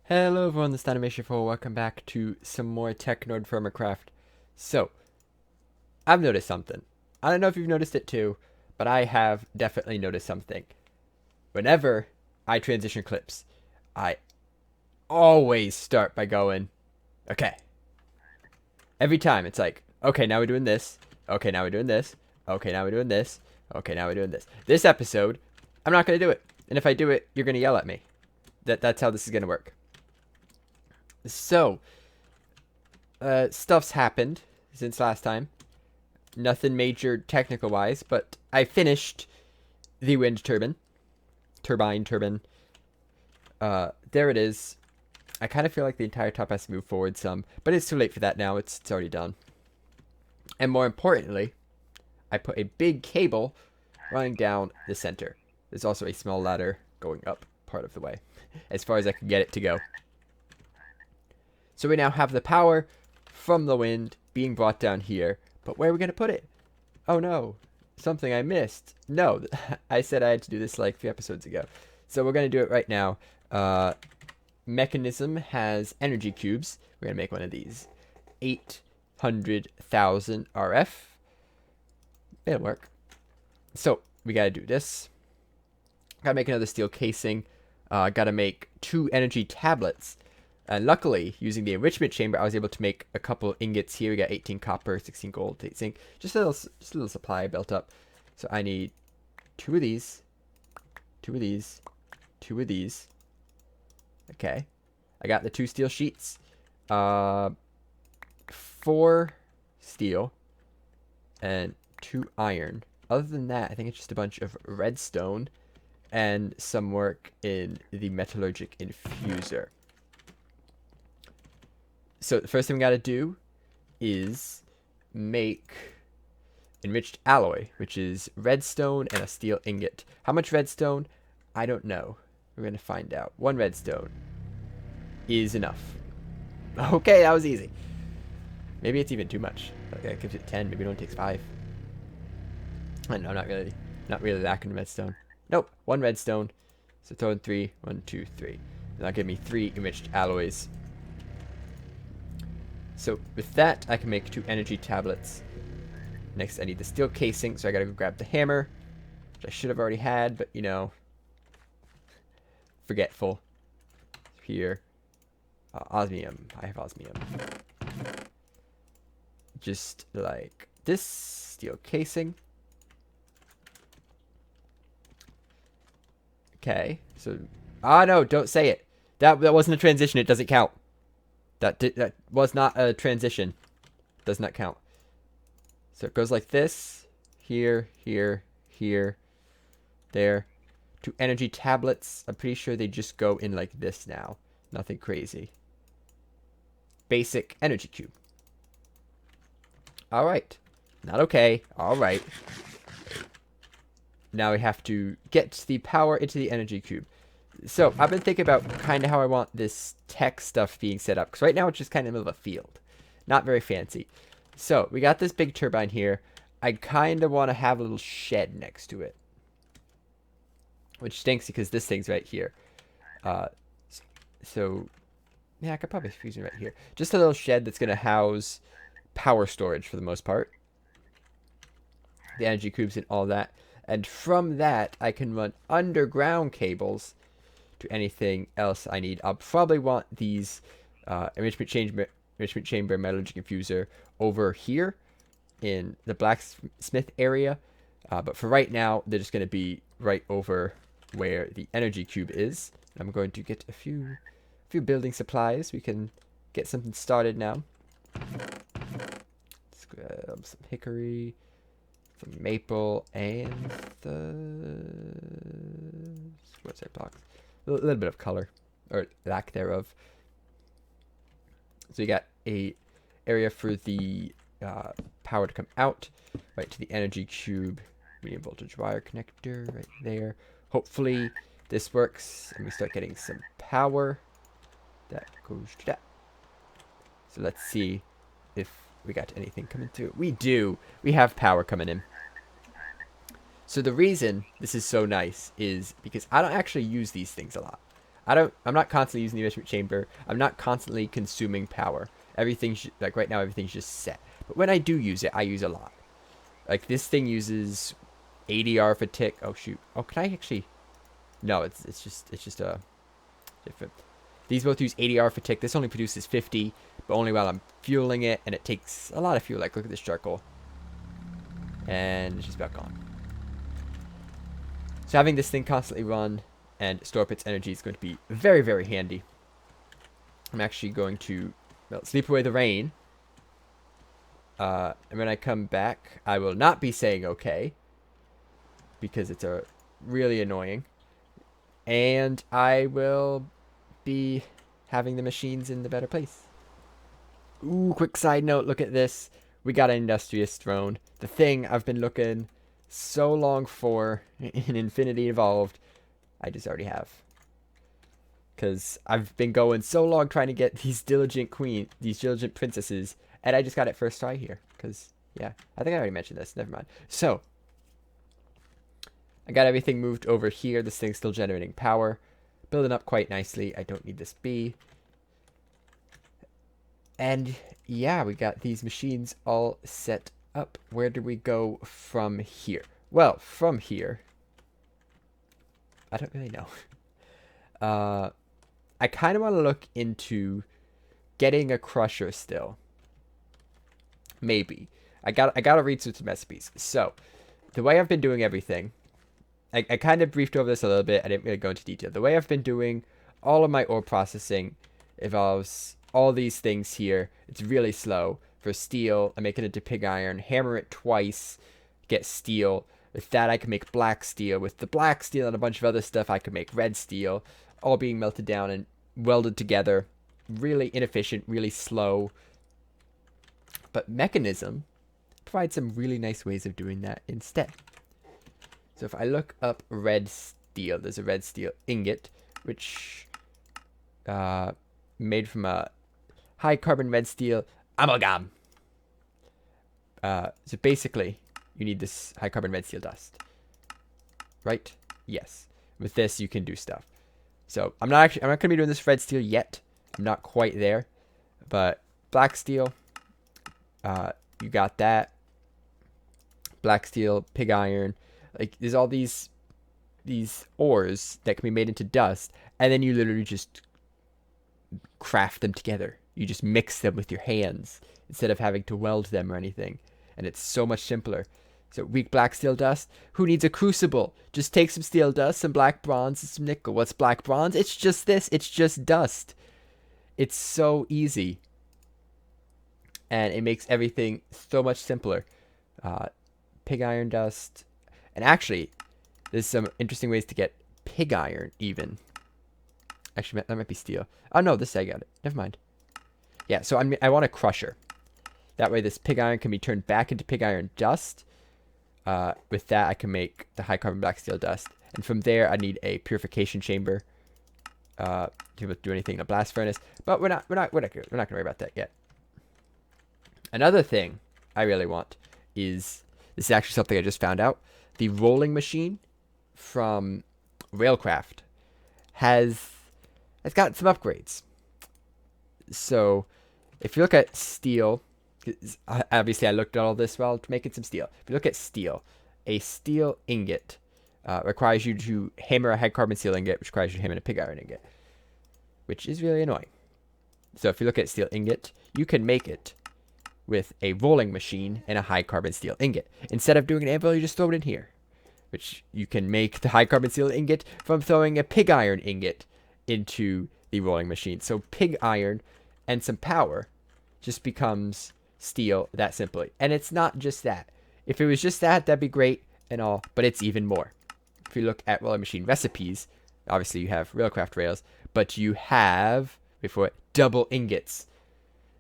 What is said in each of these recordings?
Hello everyone, this is Ep27. Welcome back to some more TechnodeFirmaCraft. So, I've noticed something. I don't know if you've noticed it too, but I have definitely noticed something. Whenever I transition clips, I always start by going, okay. Every time it's like, okay, now we're doing this. Okay, now we're doing this. Okay, now we're doing this. Okay, now we're doing this. This episode, I'm not going to do it. And if I do it, you're going to yell at me. That's how this is going to work. So, stuff's happened since last time. Nothing major technical wise, but I finished the wind turbine. Turbine. There it is. I kind of feel like the entire top has to move forward some, but it's too late for that now. It's already done. And more importantly, I put a big cable running down the center. There's also a small ladder going up part of the way, as far as I can get it to go. So we now have the power from the wind being brought down here. But where are we going to put it? Oh no, something I missed. No, I said I had to do this like 3 episodes ago. So we're going to do it right now. Mechanism has energy cubes. We're going to make one of these. 800,000 RF. It'll work. So we got to do this. Got to make another steel casing. Got to make 2 energy tablets. And luckily, using the enrichment chamber, I was able to make a couple ingots here. We got 18 copper, 16 gold, 8 zinc. Just a little supply built up. So I need 2 of these, 2 of these, 2 of these. Okay. I got the 2 steel sheets. 4 steel and 2 iron. Other than that, I think it's just a bunch of redstone and some work in the metallurgic infuser. So the first thing we got to do is make enriched alloy, which is redstone and a steel ingot. How much redstone? I don't know. We're going to find out. 1 redstone is enough. Okay, that was easy. Maybe it's even too much. Okay, that gives it 10. Maybe it only takes 5. I know, not really lacking redstone. Nope, 1 redstone. So throw in 3. 1, 2, 3. And that'll give me 3 enriched alloys. So with that, I can make 2 energy tablets. Next, I need the steel casing, so I gotta go grab the hammer, which I should have already had, but you know, forgetful. Here, osmium. I have osmium. Just like this steel casing. Okay, so no, don't say it. That wasn't a transition. It doesn't count. That was not a transition. Does not count. So it goes like this. Here, here, here, there. 2 energy tablets. I'm pretty sure they just go in like this now. Nothing crazy. Basic energy cube. Alright. Not okay. Alright. Now we have to get the power into the energy cube. So, I've been thinking about kind of how I want this tech stuff being set up. Because right now it's just kind of in the middle of a field. Not very fancy. So, we got this big turbine here. I kind of want to have a little shed next to it. Which stinks because this thing's right here. So, yeah, I could probably fuse it right here. Just a little shed that's going to house power storage for the most part. The energy cubes and all that. And from that, I can run underground cables to anything else I need. I'll probably want these enrichment chamber metallurgic infuser over here in the blacksmith area. But for right now, they're just going to be right over where the energy cube is. I'm going to get a few building supplies. We can get something started now. Let's grab some hickory, some maple, and what's that box? A little bit of color, or lack thereof. So you got a area for the power to come out, right to the energy cube, medium voltage wire connector right there. Hopefully this works and we start getting some power. That goes to that. So let's see if we got anything coming through. We do. We have power coming in. So the reason this is so nice is because I don't actually use these things a lot. I'm not constantly using the enrichment chamber. I'm not constantly consuming power. Everything's like right now, everything's just set. But when I do use it, I use a lot. Like this thing uses 80 R for tick. Oh shoot. Oh, can I actually? No, it's just a different. These both use 80 R for tick. This only produces 50, but only while I'm fueling it, and it takes a lot of fuel. Like look at this charcoal, and it's just about gone. So having this thing constantly run and store up its energy is going to be very, very handy. I'm actually going to sleep away the rain. And when I come back, I will not be saying okay, because it's really annoying. And I will be having the machines in the better place. Ooh, quick side note, look at this. We got an industrious drone. The thing I've been looking so long for in Infinity Evolved, I just already have. Because I've been going so long trying to get these diligent princesses, and I just got it first try here. Because, yeah, I think I already mentioned this. Never mind. So, I got everything moved over here. This thing's still generating power. Building up quite nicely. I don't need this bee. And, yeah, we got these machines all set up. Where do we go from here? Well, from here, I don't really know. I kind of want to look into getting a crusher still. Maybe. I gotta read through some recipes. So, the way I've been doing everything, I kind of briefed over this a little bit. I didn't really go into detail. The way I've been doing all of my ore processing involves all these things here. It's really slow. For steel, I make it into pig iron, hammer it twice, get steel. With that, I can make black steel. With the black steel and a bunch of other stuff, I can make red steel, all being melted down and welded together. Really inefficient, really slow. But Mechanism provides some really nice ways of doing that instead. So if I look up red steel, there's a red steel ingot, which made from a high carbon red steel amalgam. So basically, you need this high carbon red steel dust, right? Yes. With this, you can do stuff. So I'm not going to be doing this red steel yet. I'm not quite there, but black steel, you got that. Black steel, pig iron, like there's all these ores that can be made into dust, and then you literally just craft them together. You just mix them with your hands instead of having to weld them or anything. And it's so much simpler. So weak black steel dust. Who needs a crucible? Just take some steel dust, some black bronze, and some nickel. What's black bronze? It's just this. It's just dust. It's so easy. And it makes everything so much simpler. Pig iron dust. And actually, there's some interesting ways to get pig iron even. Actually, that might be steel. Oh no, this I got it. Never mind. Yeah, so I want a crusher. That way this pig iron can be turned back into pig iron dust. With that, I can make the high carbon black steel dust. And from there, I need a purification chamber to be able to do anything in a blast furnace. But we're not going to worry about that yet. Another thing I really want is, this is actually something I just found out. The rolling machine from Railcraft has got some upgrades. So if you look at steel, obviously I looked at all this while making some steel. If you look at steel, a steel ingot requires you to hammer a high carbon steel ingot, which requires you to hammer a pig iron ingot, which is really annoying. So if you look at steel ingot, you can make it with a rolling machine and a high carbon steel ingot. Instead of doing an anvil, you just throw it in here, which you can make the high carbon steel ingot from throwing a pig iron ingot into the rolling machine. So pig iron and some power just becomes steel that simply. And it's not just that. If it was just that, that'd be great and all, but it's even more. If you look at rolling machine recipes, obviously you have Railcraft rails, but you have, before it, double ingots.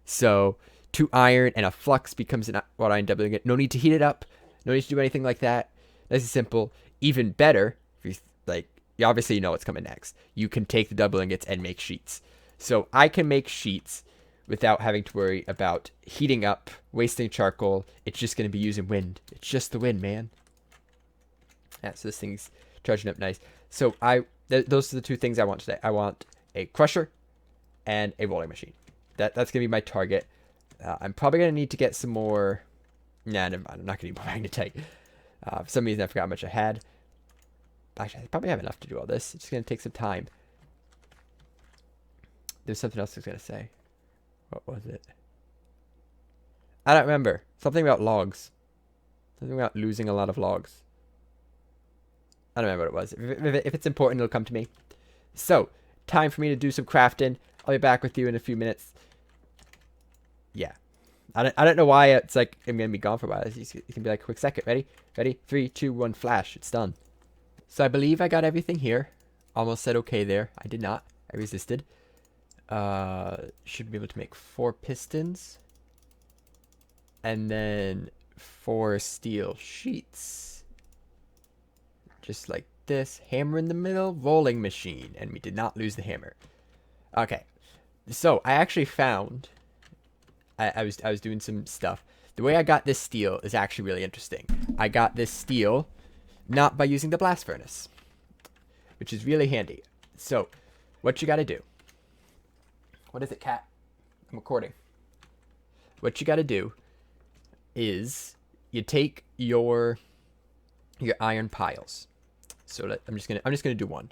So 2 iron and a flux becomes an wrought iron double ingot. No need to heat it up. No need to do anything like that. Nice and simple. Even better, if you like, you obviously know what's coming next. You can take the double ingots and make sheets. So I can make sheets without having to worry about heating up, wasting charcoal. It's just going to be using wind. It's just the wind, man. Yeah, so this thing's charging up nice. So I those are the two things I want today. I want a crusher and a rolling machine. That's going to be my target. I'm probably going to need to get some more... Nah, never mind. I'm not going to need more magnetite. For some reason, I forgot how much I had. Actually, I probably have enough to do all this. It's just going to take some time. There's something else I was going to say. What was it? I don't remember. Something about logs. Something about losing a lot of logs. I don't remember what it was. If it's important, it'll come to me. So, time for me to do some crafting. I'll be back with you in a few minutes. Yeah. I don't know why it's like I'm going to be gone for a while. It's going to be like a quick second. Ready? Ready? 3, 2, 1, flash. It's done. So I believe I got everything here. Almost said okay there. I did not. I resisted. Should be able to make 4 pistons. And then 4 steel sheets. Just like this. Hammer in the middle. Rolling machine. And we did not lose the hammer. Okay. So I actually found... I was doing some stuff. The way I got this steel is actually really interesting. I got this steel not by using the blast furnace, which is really handy. So, what you got to do? What is it, cat? I'm recording. What you got to do is you take your iron piles. So I'm just gonna do one,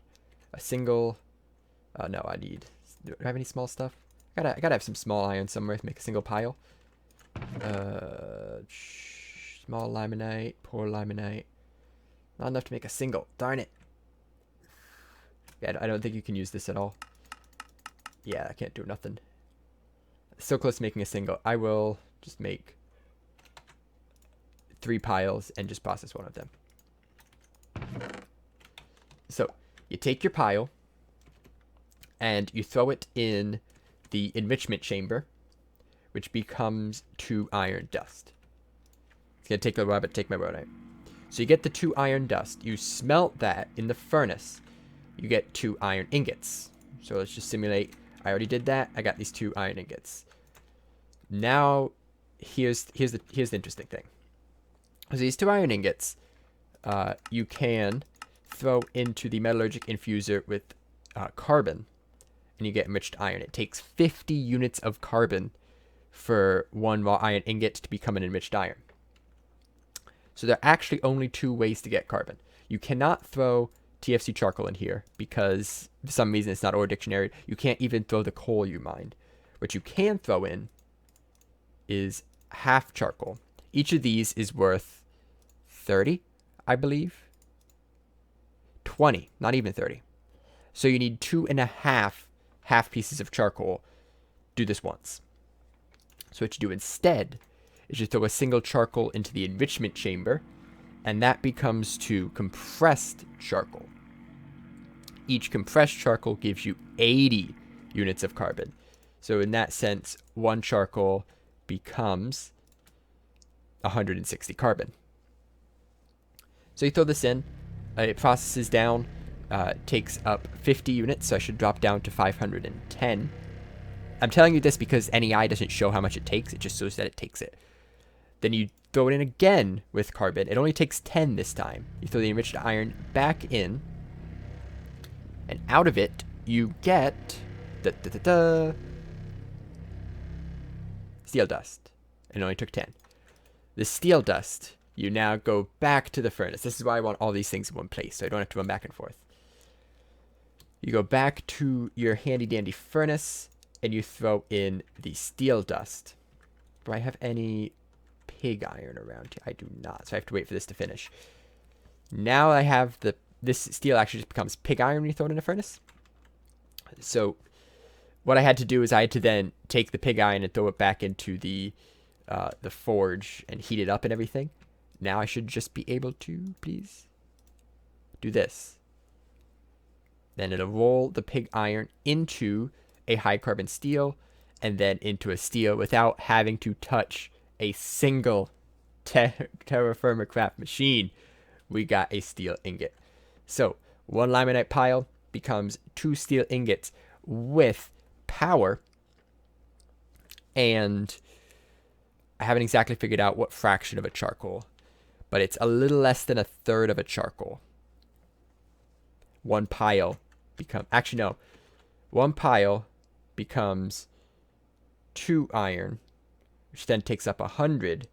a single. No, I need. Do I have any small stuff? I gotta have some small iron somewhere to make a single pile. Small limonite, poor limonite. Not enough to make a single. Darn it. Yeah, I don't think you can use this at all. Yeah, I can't do nothing. So close to making a single. I will just make 3 piles and just process one of them. So, you take your pile and you throw it in the enrichment chamber, which becomes 2 iron dust. It's going to take a while, but take my word on it. So you get the 2 iron dust. You smelt that in the furnace. You get 2 iron ingots. So let's just simulate. I already did that. I got these 2 iron ingots. Now, here's the interesting thing. So these 2 iron ingots, you can throw into the metallurgic infuser with carbon, and you get enriched iron. It takes 50 units of carbon for 1 raw iron ingot to become an enriched iron. So there are actually only 2 ways to get carbon. You cannot throw TFC charcoal in here because for some reason it's not ore dictionary. You can't even throw the coal you mined. What you can throw in is half charcoal. Each of these is worth 30, I believe. 20, not even 30. So you need 2.5 half pieces of charcoal. Do this once. So what you do instead is you throw a single charcoal into the enrichment chamber, and that becomes 2 compressed charcoal. Each compressed charcoal gives you 80 units of carbon. So in that sense, 1 charcoal becomes 160 carbon. So you throw this in, it processes down, takes up 50 units, so I should drop down to 510. I'm telling you this because NEI doesn't show how much it takes, it just shows that it takes it. Then you throw it in again with carbon. It only takes 10 this time. You throw the enriched iron back in, and out of it, you get steel dust. It only took 10. The steel dust, you now go back to the furnace. This is why I want all these things in one place, so I don't have to run back and forth. You go back to your handy-dandy furnace, and you throw in the steel dust. Do I have any pig iron around here? I do not, so I have to wait for this to finish. Now I have this steel actually just becomes pig iron when you throw it in a furnace. So what I had to do is I had to then take the pig iron and throw it back into the forge and heat it up and everything. Now I should just be able to, please, do this. Then it'll roll the pig iron into a high carbon steel and then into a steel without having to touch a single TerraFirmaCraft machine. We got a steel ingot. So 1 limonite pile becomes 2 steel ingots with power. And I haven't exactly figured out what fraction of a charcoal, but it's a little less than 1/3 of a charcoal. 1 pile become... Actually, no. 1 pile becomes 2 iron, which then takes up 100,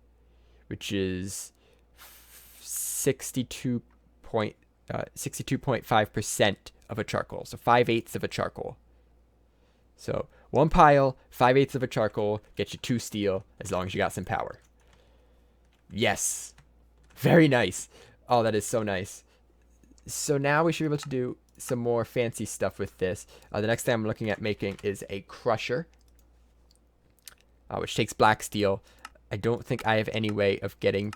which is 62.5% of a charcoal. So 5/8 of a charcoal. So 1 pile, 5/8 of a charcoal, gets you 2 steel, as long as you got some power. Yes. Very nice. Oh, that is so nice. So now we should be able to do some more fancy stuff with this. The next thing I'm looking at making is a crusher, which takes black steel. I don't think I have any way of getting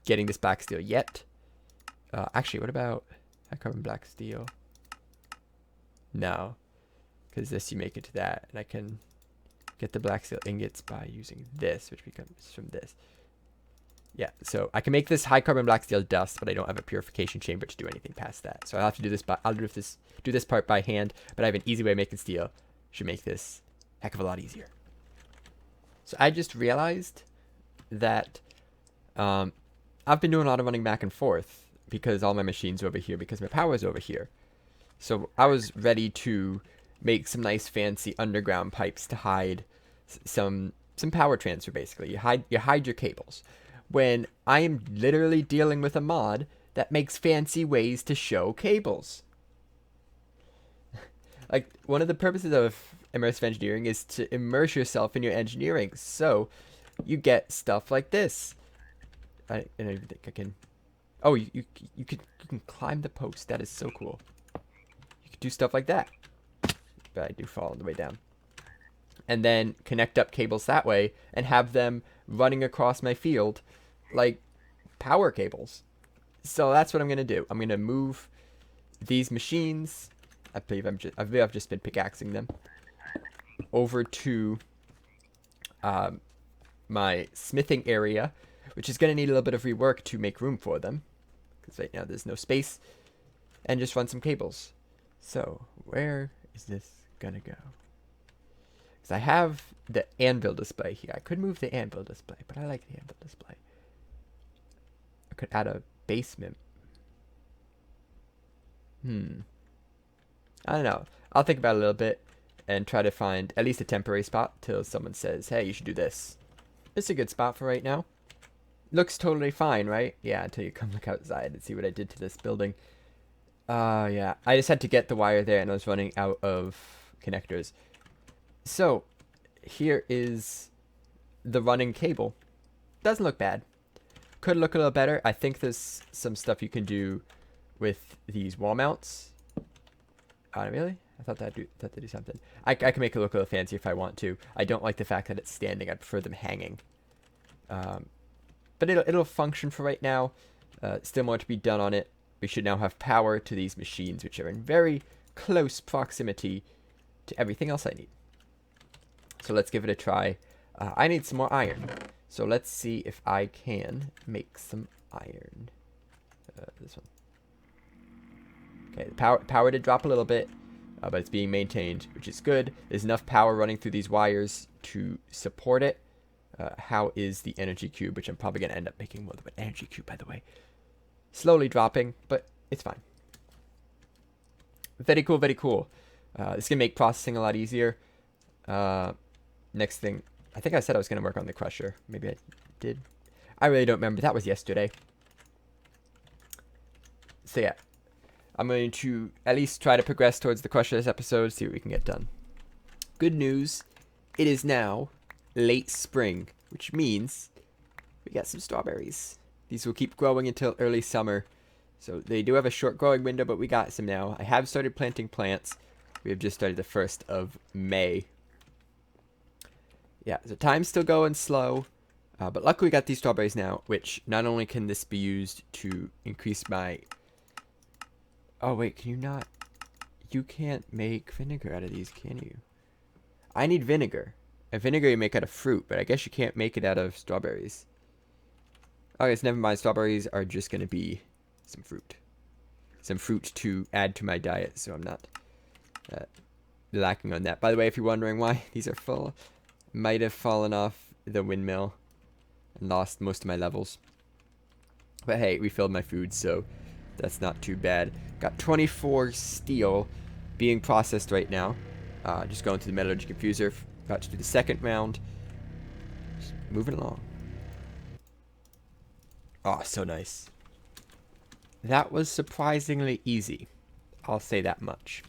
this black steel yet. Actually, what about high carbon black steel? No, because this you make it to that, and I can get the black steel ingots by using this, which becomes from this. Yeah, so I can make this high carbon black steel dust, but I don't have a purification chamber to do anything past that. So I'll have to do this I'll do this part by hand, but I have an easy way of making steel. Should make this a heck of a lot easier. So I just realized that I've been doing a lot of running back and forth because all my machines are over here, because my power is over here. So I was ready to make some nice fancy underground pipes to hide some power transfer. Basically, you hide your cables, when I am literally dealing with a mod that makes fancy ways to show cables. Like, one of the purposes of immersive engineering is to immerse yourself in your engineering, so you get stuff like this. I don't even think I can... Oh, you can climb the post. That is so cool. You can do stuff like that. But I do fall on the way down. And then connect up cables that way and have them running across my field like power cables. So that's what I'm going to do. I'm going to move these machines. I believe I've just been pickaxing them over to my smithing area, which is going to need a little bit of rework to make room for them, because right now there's no space, and just run some cables. So where is this going to go? Because I have the anvil display here. I could move the anvil display, but I like the anvil display. I could add a basement. I don't know. I'll think about it a little bit and try to find at least a temporary spot till someone says, hey, you should do this. It's a good spot for right now. Looks totally fine, right? Yeah, until you come look outside and see what I did to this building. Yeah. I just had to get the wire there and I was running out of connectors. So, here is the running cable. Doesn't look bad. Could look a little better. I think there's some stuff you can do with these wall mounts. Oh, really? I thought that'd do something. I can make it look a little fancy if I want to. I don't like the fact that it's standing. I prefer them hanging. But it'll function for right now. Still more to be done on it. We should now have power to these machines, which are in very close proximity to everything else I need. So let's give it a try. I need some more iron. So let's see if I can make some iron. This one. Okay, the power did drop a little bit, but it's being maintained, which is good. There's enough power running through these wires to support it. How is the energy cube, which I'm probably going to end up making more of an energy cube, by the way. Slowly dropping, but it's fine. Very cool, very cool. This is going to make processing a lot easier. Next thing, I think I said I was going to work on the crusher. Maybe I did. I really don't remember. That was yesterday. So yeah, I'm going to at least try to progress towards the crusher this episode, see what we can get done. Good news, it is now late spring, which means we got some strawberries. These will keep growing until early summer. So they do have a short growing window, but we got some now. I have started planting plants. We have just started the 1st of May. Yeah, so time's still going slow. But luckily we got these strawberries now, which not only can this be used to increase my... Oh, wait, can you not... You can't make vinegar out of these, can you? I need vinegar. And vinegar you make out of fruit, but I guess you can't make it out of strawberries. Okay, so never mind. Strawberries are just going to be some fruit. Some fruit to add to my diet, so I'm not lacking on that. By the way, if you're wondering why these are full, might have fallen off the windmill and lost most of my levels. But hey, refilled my food, so That's not too bad. Got 24 steel being processed right now. Just going through the metallurgy confuser. About to do the second round. Just moving along. Oh, so nice. That was surprisingly easy. I'll say that much.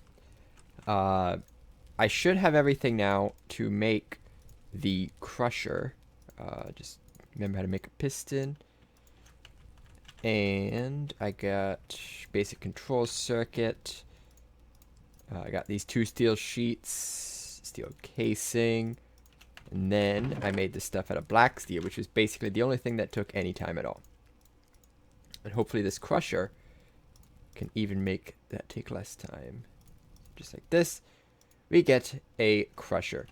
I should have everything now to make the crusher. Just remember how to make a piston. And I got basic control circuit. I got these 2 steel sheets, steel casing, and then I made this stuff out of black steel, which was basically the only thing that took any time at all. And hopefully this crusher can even make that take less time. Just like this, we get a crusher.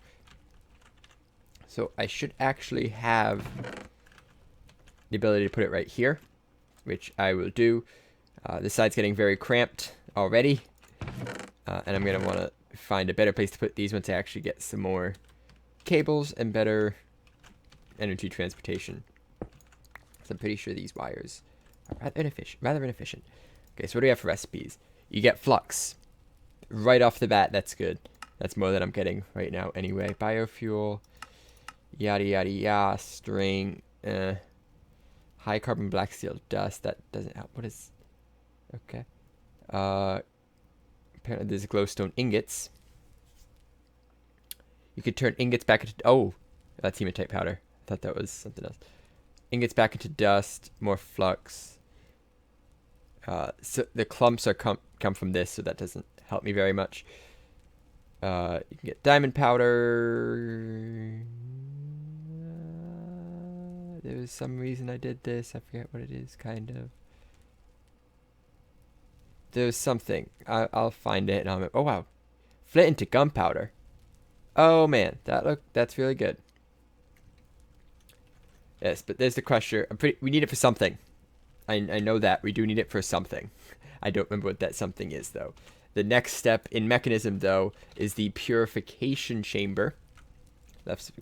So I should actually have the ability to put it right here, which I will do. This side's getting very cramped already. And I'm going to want to find a better place to put these once I actually get some more cables and better energy transportation. So I'm pretty sure these wires are rather inefficient. Okay, so what do we have for recipes? You get flux. Right off the bat, that's good. That's more than I'm getting right now anyway. Biofuel, yada yada yada, string, high carbon black steel dust. That doesn't help. What is... Okay. Apparently there's glowstone ingots. You could turn ingots back into... Oh, that's hematite powder. I thought that was something else. Ingots back into dust. More flux. So the clumps are come from this, so that doesn't help me very much. You can get diamond powder. There was some reason I did this. I forget what it is, kind of. There's something. I'll find it and I'll... Oh, wow. Flint into gunpowder. Oh, man. That's really good. Yes, but there's the crusher. We need it for something. I know that. We do need it for something. I don't remember what that something is, though. The next step in mechanism, though, is the purification chamber. Left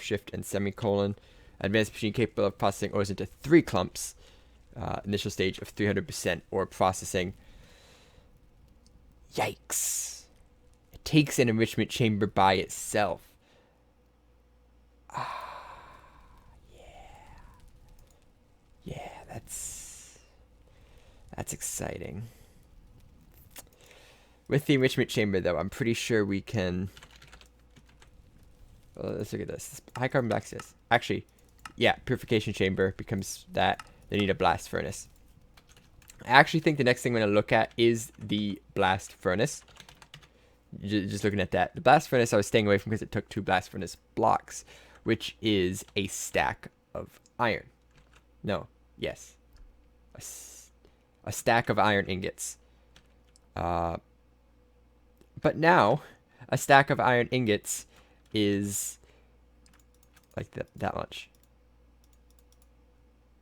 shift and semicolon. Advanced machine capable of processing ores into 3 clumps. Initial stage of 300% ore processing. Yikes. It takes an enrichment chamber by itself. Yeah, that's exciting. With the enrichment chamber, though, I'm pretty sure we can... let's look at this. High carbon black steel. Actually, yeah, purification chamber becomes that. They need a blast furnace. I actually think the next thing I'm going to look at is the blast furnace. Just looking at that. The blast furnace I was staying away from because it took 2 blast furnace blocks, which is a stack of iron. No, yes. A stack of iron ingots. But now, a stack of iron ingots is like that much.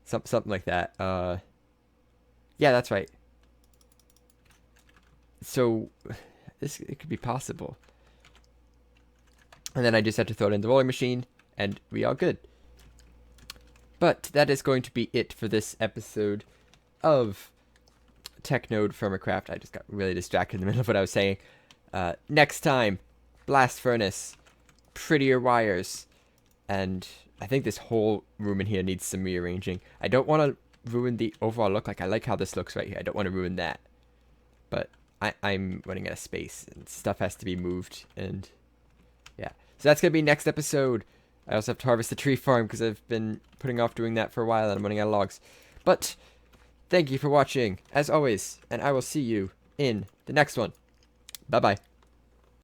Something like that. Yeah, that's right. So, it could be possible. And then I just have to throw it in the rolling machine, and we are good. But that is going to be it for this episode of TechnodeFirmaCraft. I just got really distracted in the middle of what I was saying. Next time, blast furnace, prettier wires, and I think this whole room in here needs some rearranging. I don't want to ruin the overall look. Like, I like how this looks right here. I don't want to ruin that. But I'm running out of space, and stuff has to be moved, and yeah. So that's going to be next episode. I also have to harvest the tree farm because I've been putting off doing that for a while, and I'm running out of logs. But thank you for watching, as always, and I will see you in the next one. Bye-bye.